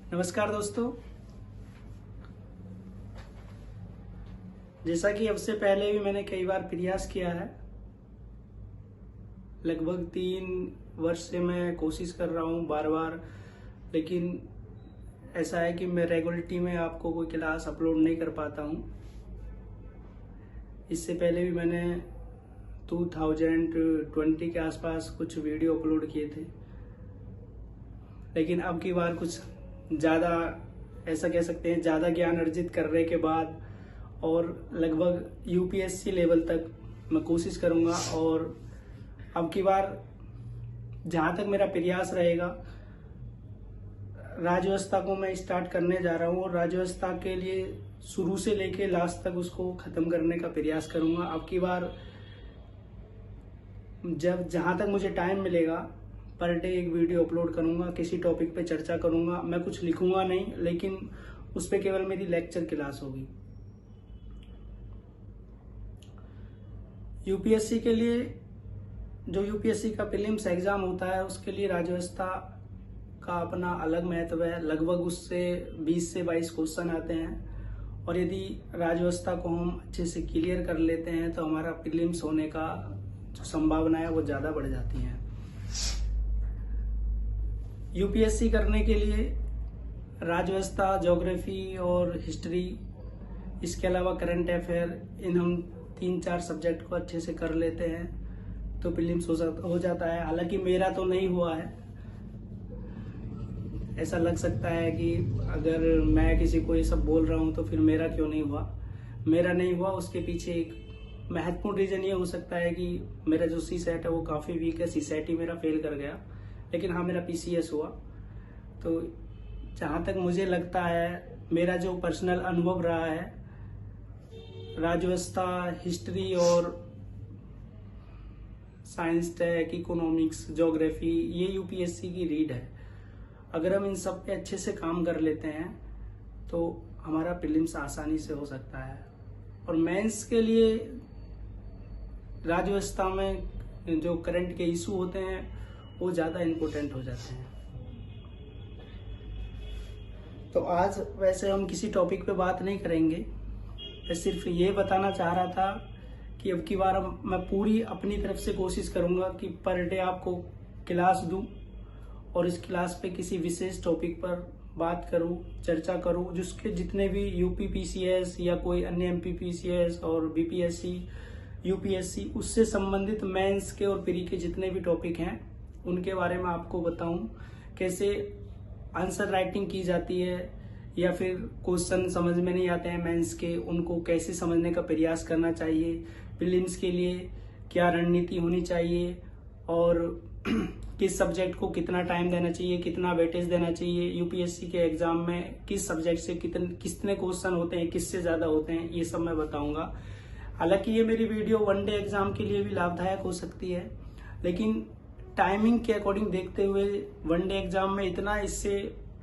नमस्कार दोस्तों। जैसा कि अब से पहले भी मैंने कई बार प्रयास किया है, लगभग 3 वर्ष से मैं कोशिश कर रहा हूँ बार बार, लेकिन ऐसा है कि मैं रेगुलरिटी में आपको कोई क्लास अपलोड नहीं कर पाता हूँ। इससे पहले भी मैंने 2020 के आसपास कुछ वीडियो अपलोड किए थे, लेकिन अब की बार कुछ ज़्यादा, ऐसा कह सकते हैं, ज़्यादा ज्ञान अर्जित करने के बाद और लगभग यूपीएससी लेवल तक मैं कोशिश करूँगा। और अब की बार जहाँ तक मेरा प्रयास रहेगा, राज्य व्यवस्था को मैं स्टार्ट करने जा रहा हूँ और राज्य व्यवस्था के लिए शुरू से लेके लास्ट तक उसको ख़त्म करने का प्रयास करूँगा। अब की बार जहाँ तक मुझे टाइम मिलेगा, पर डे एक वीडियो अपलोड करूँगा, किसी टॉपिक पे चर्चा करूँगा। मैं कुछ लिखूँगा नहीं, लेकिन उस पर केवल मेरी लेक्चर क्लास होगी। यूपीएससी के लिए, जो यूपीएससी का प्रीलिम्स एग्ज़ाम होता है, उसके लिए राज्य व्यवस्था का अपना अलग महत्व है। लगभग उससे 20 से 22 क्वेश्चन आते हैं, और यदि राज्य व्यवस्था को हम अच्छे से क्लियर कर लेते हैं तो हमारा प्रीलिम्स होने का जो संभावना है वो ज़्यादा बढ़ जाती हैं। यूपीएससी करने के लिए राज्य व्यवस्था, ज्योग्राफी और हिस्ट्री, इसके अलावा करंट अफेयर, इन हम 3-4 सब्जेक्ट को अच्छे से कर लेते हैं तो प्रीलिम्स हो जाता है। हालांकि मेरा तो नहीं हुआ है। ऐसा लग सकता है कि अगर मैं किसी को ये सब बोल रहा हूँ तो फिर मेरा क्यों नहीं हुआ। मेरा नहीं हुआ, उसके पीछे एक महत्वपूर्ण रीज़न ये हो सकता है कि मेरा जो सी सेट है वो काफ़ी वीक है। सी सेट ही मेरा फेल कर गया, लेकिन हाँ, मेरा पीसीएस हुआ। तो जहाँ तक मुझे लगता है, मेरा जो पर्सनल अनुभव रहा है, राज्य व्यवस्था, हिस्ट्री और साइंस टेक, इकोनॉमिक्स, ज्योग्राफी, ये यूपीएससी की रीड है। अगर हम इन सब पे अच्छे से काम कर लेते हैं तो हमारा प्रीलिम्स आसानी से हो सकता है। और मेंस के लिए राज्य व्यवस्था में जो करंट के इशू होते हैं वो ज़्यादा इम्पोर्टेंट हो जाते हैं। तो आज वैसे हम किसी टॉपिक पे बात नहीं करेंगे। मैं सिर्फ ये बताना चाह रहा था कि अब की बार मैं पूरी अपनी तरफ से कोशिश करूँगा कि पर डे आपको क्लास दूँ और इस क्लास पे किसी विशेष टॉपिक पर बात करूँ, चर्चा करूँ, जिसके जितने भी यूपी पीसीएस या कोई अन्य एमपी पीसीएस और बीपीएससी, यूपीएससी, उससे संबंधित मेंस के और प्री के जितने भी टॉपिक हैं उनके बारे में आपको बताऊं। कैसे आंसर राइटिंग की जाती है, या फिर क्वेश्चन समझ में नहीं आते हैं मेंस के, उनको कैसे समझने का प्रयास करना चाहिए, प्रीलिम्स के लिए क्या रणनीति होनी चाहिए, और किस सब्जेक्ट को कितना टाइम देना चाहिए, कितना वेटेज देना चाहिए, यूपीएससी के एग्जाम में किस सब्जेक्ट से कितने क्वेश्चन होते हैं, किससे ज़्यादा होते हैं, ये सब मैं बताऊंगा। हालांकि ये मेरी वीडियो वनडे एग्जाम के लिए भी लाभदायक हो सकती है, लेकिन टाइमिंग के अकॉर्डिंग देखते हुए वनडे एग्जाम में इतना इससे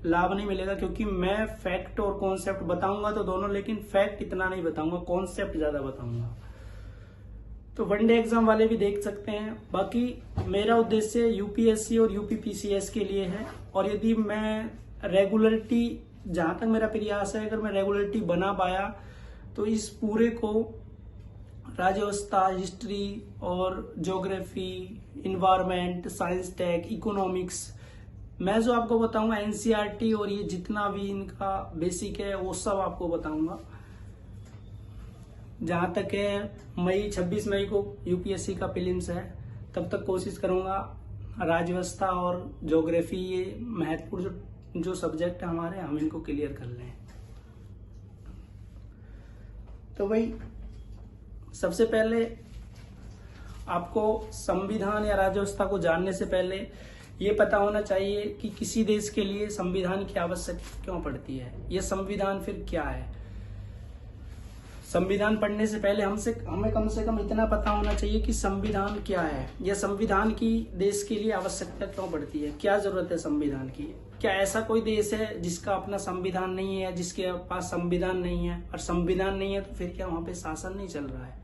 लाभ नहीं मिलेगा, क्योंकि मैं फैक्ट और कॉन्सेप्ट बताऊंगा तो दोनों, लेकिन फैक्ट इतना नहीं बताऊंगा, कॉन्सेप्ट ज़्यादा बताऊंगा। तो वनडे एग्जाम वाले भी देख सकते हैं। बाकी मेरा उद्देश्य यूपीएससी और यूपीपीसीएस के लिए है, और यदि मैं रेगुलरिटी, जहाँ तक मेरा प्रयास है, अगर मैं रेगुलरिटी बना पाया तो इस पूरे को राज्य व्यवस्था, हिस्ट्री और geography, environment, science tech, economics, मैं जो आपको बताऊंगा एनसीईआरटी और ये जितना भी इनका बेसिक है वो सब आपको बताऊंगा। जहाँ तक है 26 मई को यूपीएससी का प्रीलिम्स है, तब तक कोशिश करूंगा राज्य व्यवस्था और ज्योग्राफी, ये महत्वपूर्ण जो सब्जेक्ट है हमारे, हम इनको क्लियर कर लें। तो भाई, सबसे पहले आपको संविधान या राज्य व्यवस्था को जानने से पहले ये पता होना चाहिए कि किसी देश के लिए संविधान की आवश्यकता क्यों पड़ती है, यह संविधान फिर क्या है। संविधान पढ़ने से पहले हमें कम से कम इतना पता होना चाहिए कि संविधान क्या है, या संविधान की देश के लिए आवश्यकता क्यों पड़ती है, क्या जरूरत है संविधान की। क्या ऐसा कोई देश है जिसका अपना संविधान नहीं है, जिसके पास संविधान नहीं है, और संविधान नहीं है तो फिर क्या वहां पे शासन नहीं चल रहा है।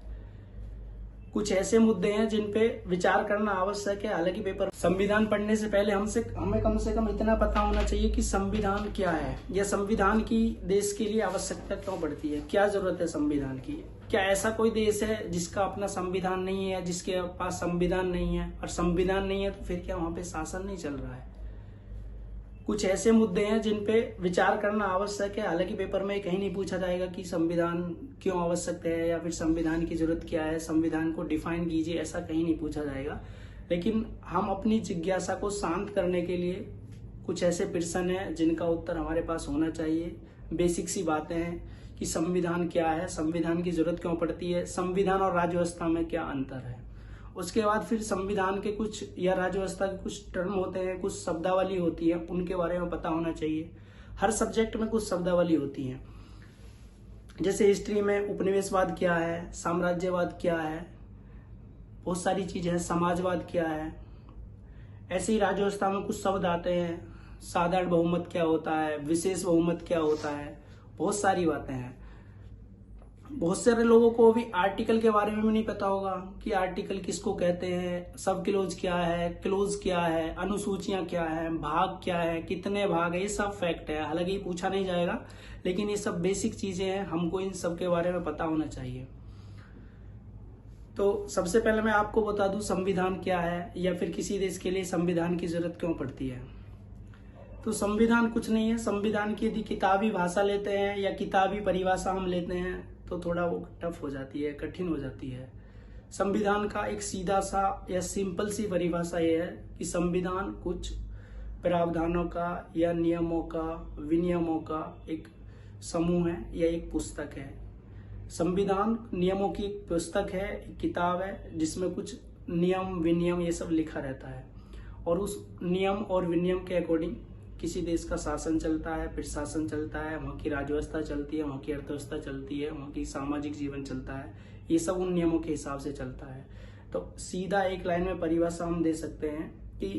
कुछ ऐसे मुद्दे हैं जिन पे विचार करना आवश्यक है। हालांकि पेपर संविधान पढ़ने से पहले हमें कम से कम इतना पता होना चाहिए कि संविधान क्या है, या संविधान की देश के लिए आवश्यकता क्यों पड़ती है, क्या जरूरत है संविधान की। क्या ऐसा कोई देश है जिसका अपना संविधान नहीं है, जिसके पास संविधान नहीं है? और संविधान नहीं है तो फिर क्या वहां पे शासन नहीं चल रहा है? कुछ ऐसे मुद्दे हैं जिन पे विचार करना आवश्यक है। हालांकि पेपर में कहीं नहीं पूछा जाएगा कि संविधान क्यों आवश्यक है या फिर संविधान की जरूरत क्या है, संविधान को डिफाइन कीजिए, ऐसा कहीं नहीं पूछा जाएगा। लेकिन हम अपनी जिज्ञासा को शांत करने के लिए कुछ ऐसे प्रश्न हैं जिनका उत्तर हमारे पास होना चाहिए। बेसिक सी बातें हैं कि संविधान क्या है, संविधान की जरूरत क्यों पड़ती है, संविधान और राज्य व्यवस्था में क्या अंतर है। उसके बाद फिर संविधान के कुछ या राज्य व्यवस्था के कुछ टर्म होते हैं, कुछ शब्दावली होती है, उनके बारे में पता होना चाहिए। हर सब्जेक्ट में कुछ शब्दावली होती है। जैसे हिस्ट्री में उपनिवेशवाद क्या है, साम्राज्यवाद क्या है, बहुत सारी चीजें हैं, समाजवाद क्या है। ऐसे ही राज्य व्यवस्था में कुछ शब्द आते हैं, साधारण बहुमत क्या होता है, विशेष बहुमत क्या होता है, बहुत सारी बातें हैं। बहुत सारे लोगों को भी आर्टिकल के बारे में भी नहीं पता होगा कि आर्टिकल किसको कहते हैं, सब क्लोज क्या है, क्लोज क्या है, अनुसूचियां क्या है, भाग क्या है, कितने भाग है, ये सब फैक्ट है। हालांकि ये पूछा नहीं जाएगा, लेकिन ये सब बेसिक चीजें हैं, हमको इन सब के बारे में पता होना चाहिए। तो सबसे पहले मैं आपको बता दूं संविधान क्या है, या फिर किसी देश के लिए संविधान की जरूरत क्यों पड़ती है। तो संविधान कुछ नहीं है। संविधान की यदि किताबी भाषा लेते हैं या किताबी परिभाषा हम लेते हैं तो थोड़ा वो टफ हो जाती है, कठिन हो जाती है। संविधान का एक सीधा सा या सिंपल सी परिभाषा ये है कि संविधान कुछ प्रावधानों का या नियमों का, विनियमों का एक समूह है या एक पुस्तक है। संविधान नियमों की एक पुस्तक है, एक किताब है जिसमें कुछ नियम विनियम ये सब लिखा रहता है, और उस नियम और विनियम के अकॉर्डिंग किसी देश का शासन चलता है, प्रशासन चलता है, वहाँ की राज्य व्यवस्था चलती है, वहाँ की अर्थव्यवस्था चलती है, वहाँ की सामाजिक जीवन चलता है। ये सब उन नियमों के हिसाब से चलता है। तो सीधा एक लाइन में परिभाषा हम दे सकते हैं कि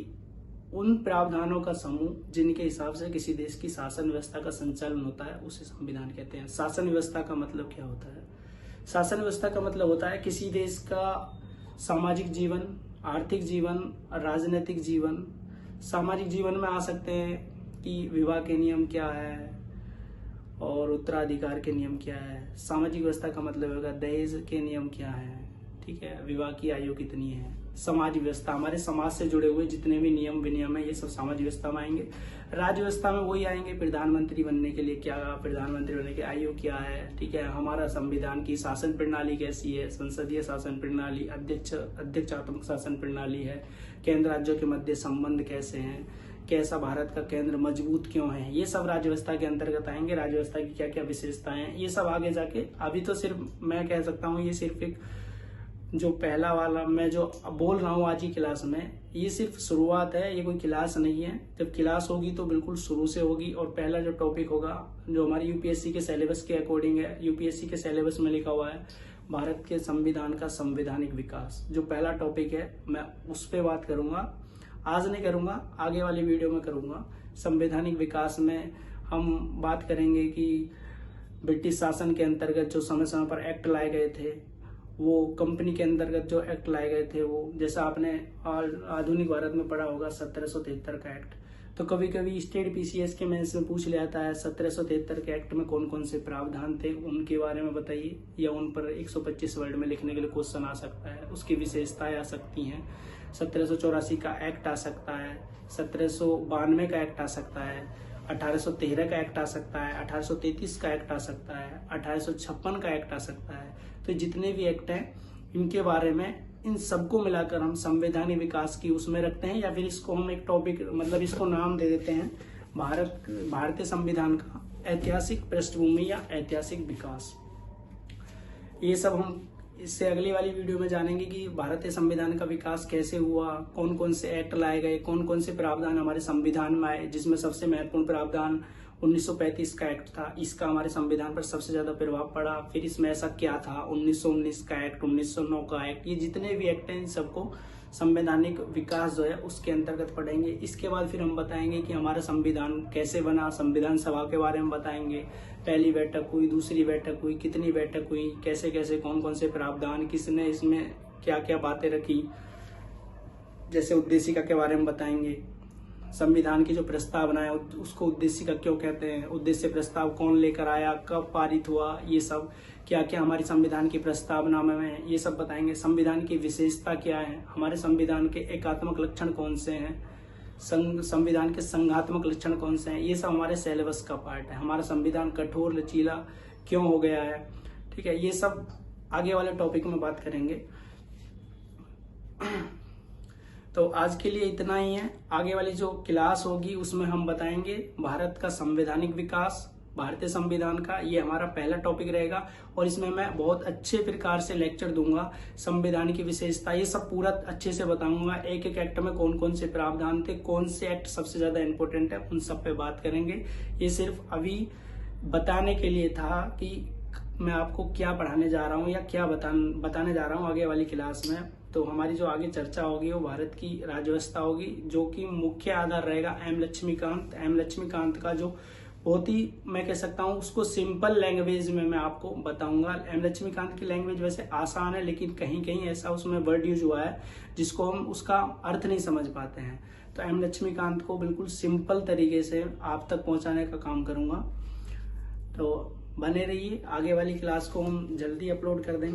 उन प्रावधानों का समूह जिनके हिसाब से किसी देश की शासन व्यवस्था का संचालन होता है, उसे संविधान कहते हैं। शासन व्यवस्था का मतलब क्या होता है? शासन व्यवस्था का मतलब होता है किसी देश का सामाजिक जीवन, आर्थिक जीवन, राजनीतिक जीवन। सामाजिक जीवन में आ सकते हैं कि विवाह के नियम क्या है और उत्तराधिकार के नियम क्या है। सामाजिक व्यवस्था का मतलब होगा दहेज के नियम क्या है, ठीक है, विवाह की आयु कितनी है। समाज व्यवस्था, हमारे समाज से जुड़े हुए जितने भी नियम विनियम है, ये सब सामाजिक व्यवस्था में आएंगे। राज्य व्यवस्था में वही आएंगे, प्रधानमंत्री बनने के लिए क्या, प्रधानमंत्री बनने की आयु क्या है, ठीक है, हमारा संविधान की शासन प्रणाली कैसी है, संसदीय शासन प्रणाली, अध्यक्षात्मक शासन प्रणाली है, केंद्र राज्यों के मध्य संबंध कैसे हैं, कैसा भारत का केंद्र मजबूत क्यों है, ये सब राज्य व्यवस्था के अंतर्गत आएंगे। राज्य व्यवस्था की क्या क्या विशेषताएं हैं, ये सब आगे जाके, अभी तो सिर्फ मैं कह सकता हूँ ये सिर्फ एक जो पहला वाला मैं जो बोल रहा हूँ आज की क्लास में, ये सिर्फ शुरुआत है, ये कोई क्लास नहीं है। जब क्लास होगी तो बिल्कुल शुरू से होगी, और पहला जो टॉपिक होगा जो हमारी यूपीएससी के सिलेबस के अकॉर्डिंग है, यूपीएससी के सिलेबस में लिखा हुआ है भारत के संविधान का संवैधानिक विकास, जो पहला टॉपिक है मैं उस पर बात करूंगा। आज नहीं करूंगा, आगे वाली वीडियो में करूंगा। संवैधानिक विकास में हम बात करेंगे कि ब्रिटिश शासन के अंतर्गत जो समय समय पर एक्ट लाए गए थे, वो कंपनी के अंतर्गत जो एक्ट लाए गए थे, वो जैसा आपने आधुनिक भारत में पढ़ा होगा 1773 का एक्ट। तो कभी कभी स्टेट पीसीएस के मेंस में पूछ लिया था 1773 के एक्ट में कौन कौन से प्रावधान थे, उनके बारे में बताइए, या उन पर 125 वर्ड में लिखने के लिए क्वेश्चन आ सकता है, उसकी विशेषताएं आ सकती हैं। 1784 का एक्ट आ सकता है, 1792 का एक्ट आ सकता है, 1813 का एक्ट आ सकता है, 1833 का एक्ट आ सकता है, 1856 का एक्ट आ सकता है। तो जितने भी एक्ट हैं इनके बारे में, इन सबको मिलाकर हम संवैधानिक विकास की उसमें रखते हैं, या फिर इसको हम एक टॉपिक मतलब इसको नाम दे देते हैं भारतीय संविधान का ऐतिहासिक पृष्ठभूमि या ऐतिहासिक विकास। ये सब हम इससे अगली वाली वीडियो में जानेंगे कि भारतीय संविधान का विकास कैसे हुआ, कौन कौन से एक्ट लाए गए, कौन कौन से प्रावधान हमारे संविधान में आए, जिसमें सबसे महत्वपूर्ण प्रावधान 1935 का एक्ट था। इसका हमारे संविधान पर सबसे ज्यादा प्रभाव पड़ा। फिर इसमें ऐसा क्या था, 1919 का एक्ट, 1909 का एक्ट, ये जितने भी एक्ट हैं इन सबको संवैधानिक विकास जो है उसके अंतर्गत पढ़ेंगे। इसके बाद फिर हम बताएंगे कि हमारा संविधान कैसे बना, संविधान सभा के बारे में बताएंगे, पहली बैठक हुई, दूसरी बैठक हुई, कितनी बैठक हुई, कैसे कैसे कौन कौन से प्रावधान, किसने इसमें क्या क्या बातें रखी, जैसे उद्देशिका के बारे में बताएंगे, संविधान की जो प्रस्तावना है उसको उद्देशिका क्यों कहते हैं, उद्देश्य प्रस्ताव कौन लेकर आया, कब पारित हुआ, ये सब क्या क्या हमारी संविधान की प्रस्तावना में है, ये सब बताएंगे। संविधान की विशेषता क्या है, हमारे संविधान के एकात्मक लक्षण कौन से हैं, संविधान के संघात्मक लक्षण कौन से हैं, ये सब हमारे सिलेबस का पार्ट है। हमारा संविधान कठोर लचीला क्यों हो गया है, ठीक है, ये सब आगे वाले टॉपिक में बात करेंगे। तो आज के लिए इतना ही है। आगे वाली जो क्लास होगी उसमें हम बताएंगे भारत का संवैधानिक विकास, भारतीय संविधान का, ये हमारा पहला टॉपिक रहेगा और इसमें मैं बहुत अच्छे प्रकार से लेक्चर दूंगा। संविधान की विशेषता ये सब पूरा अच्छे से बताऊंगा, एक एक एक्ट में कौन कौन से प्रावधान थे, कौन से एक्ट सबसे ज्यादा इंपॉर्टेंट है, उन सब पे बात करेंगे। ये सिर्फ अभी बताने के लिए था कि मैं आपको क्या पढ़ाने जा रहा हूँ या क्या बताने जा रहा हूँ आगे वाली क्लास में। तो हमारी जो आगे चर्चा होगी वो भारत की राज्य व्यवस्था होगी, जो कि मुख्य आधार रहेगा एम लक्ष्मीकांत का, जो बहुत ही मैं कह सकता हूँ उसको सिंपल लैंग्वेज में मैं आपको बताऊंगा। एम लक्ष्मीकांत की लैंग्वेज वैसे आसान है, लेकिन कहीं कहीं ऐसा उसमें वर्ड यूज हुआ है जिसको हम उसका अर्थ नहीं समझ पाते हैं। तो एम लक्ष्मीकांत को बिल्कुल सिंपल तरीके से आप तक पहुंचाने का काम करूंगा। तो बने रहिए, आगे वाली क्लास को हम जल्दी अपलोड कर देंगे।